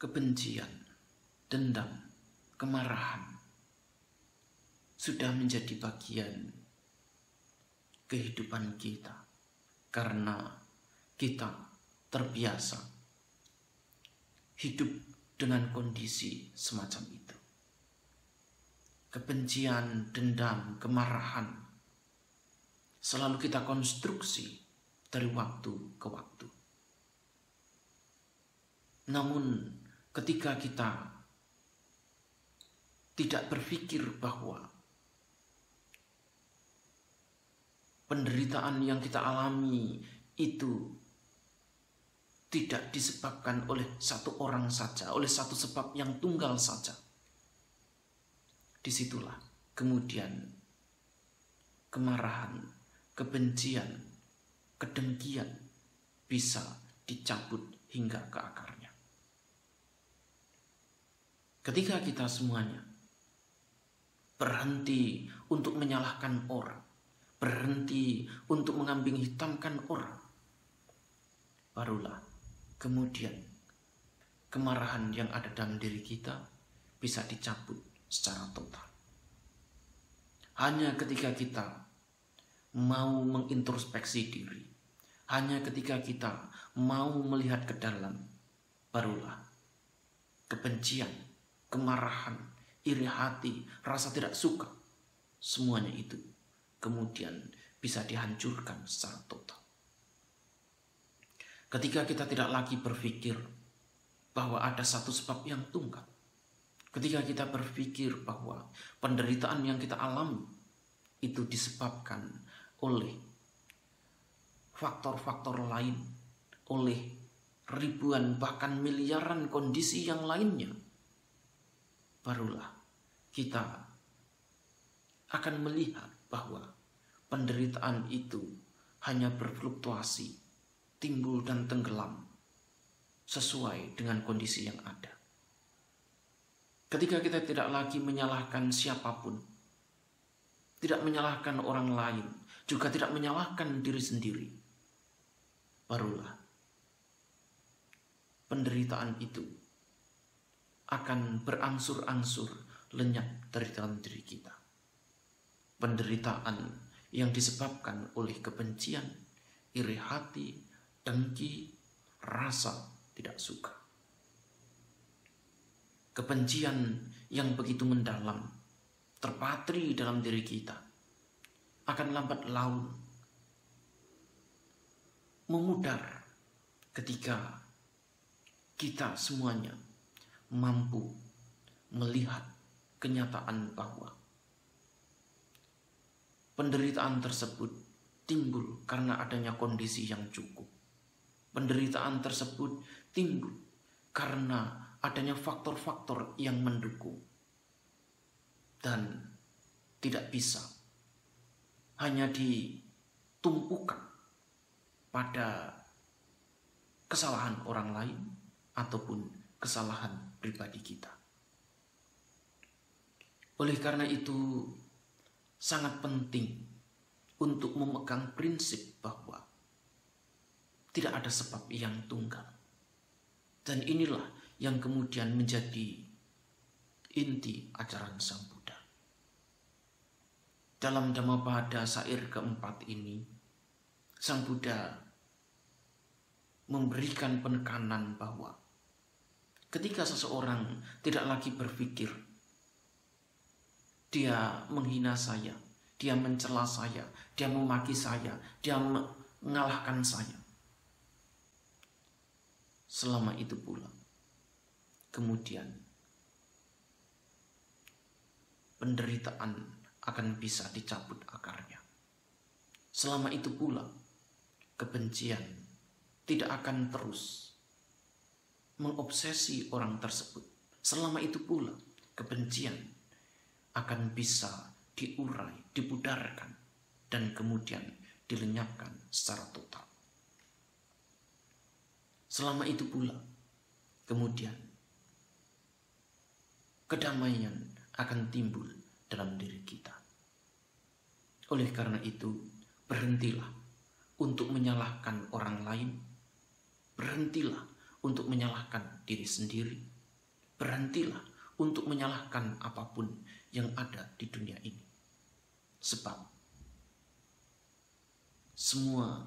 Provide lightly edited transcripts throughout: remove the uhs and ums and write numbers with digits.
kebencian, dendam, kemarahan sudah menjadi bagian kehidupan kita karena kita terbiasa hidup dengan kondisi semacam itu. Kebencian, dendam, kemarahan selalu kita konstruksi dari waktu ke waktu. Namun ketika kita tidak berpikir bahwa penderitaan yang kita alami itu tidak disebabkan oleh satu orang saja, oleh satu sebab yang tunggal saja, disitulah kemudian kemarahan, kebencian, kedengkian bisa dicabut hingga ke akarnya. Ketika kita semuanya berhenti untuk menyalahkan orang, berhenti untuk mengambing hitamkan orang, barulah kemudian kemarahan yang ada dalam diri kita bisa dicabut secara total. Hanya ketika kita mau mengintrospeksi diri, hanya ketika kita mau melihat ke dalam, barulah kebencian, kemarahan, iri hati, rasa tidak suka, semuanya itu kemudian bisa dihancurkan secara total. Ketika kita tidak lagi berpikir bahwa ada satu sebab yang tunggal, ketika kita berpikir bahwa penderitaan yang kita alami itu disebabkan oleh faktor-faktor lain, oleh ribuan bahkan miliaran kondisi yang lainnya, barulah kita akan melihat bahwa penderitaan itu hanya berfluktuasi, timbul dan tenggelam sesuai dengan kondisi yang ada. Ketika kita tidak lagi menyalahkan siapapun, tidak menyalahkan orang lain, juga tidak menyalahkan diri sendiri, barulah penderitaan itu akan berangsur-angsur lenyap dari dalam diri kita. Penderitaan yang disebabkan oleh kebencian, iri hati, dengki, rasa tidak suka. Kebencian yang begitu mendalam terpatri dalam diri kita akan lambat laun memudar ketika kita semuanya mampu melihat kenyataan bahwa penderitaan tersebut timbul karena adanya kondisi yang cukup. Penderitaan tersebut timbul karena adanya faktor-faktor yang mendukung. Dan tidak bisa hanya ditumpukan pada kesalahan orang lain ataupun kesalahan pribadi kita. Oleh karena itu sangat penting untuk memegang prinsip bahwa tidak ada sebab yang tunggal. Dan inilah yang kemudian menjadi inti ajaran Sang Buddha. Dalam Dhammapada syair keempat ini, Sang Buddha memberikan penekanan bahwa ketika seseorang tidak lagi berpikir, dia menghina saya, dia mencela saya, dia memaki saya, dia mengalahkan saya, selama itu pula kemudian penderitaan akan bisa dicabut akarnya. Selama itu pula kebencian tidak akan terus mengobsesi orang tersebut. Selama itu pula kebencian akan bisa diurai, dipudarkan, dan kemudian dilenyapkan secara total. Selama itu pula kemudian kedamaian akan timbul dalam diri kita. Oleh karena itu, berhentilah untuk menyalahkan orang lain, berhentilah untuk menyalahkan diri sendiri, Berhentilah untuk menyalahkan apapun yang ada di dunia ini. Sebab semua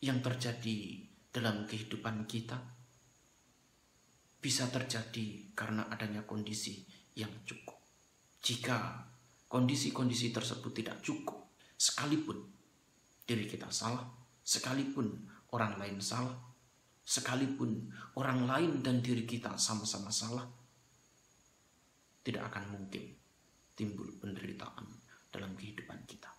yang terjadi dalam kehidupan kita bisa terjadi karena adanya kondisi yang cukup. Jika kondisi-kondisi tersebut tidak cukup, sekalipun diri kita salah, sekalipun orang lain salah, sekalipun orang lain dan diri kita sama-sama salah, tidak akan mungkin timbul penderitaan dalam kehidupan kita.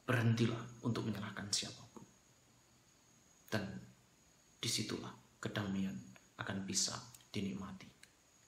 Berhentilah untuk menyalahkan siapapun. Dan disitulah kedamaian akan bisa dinikmati.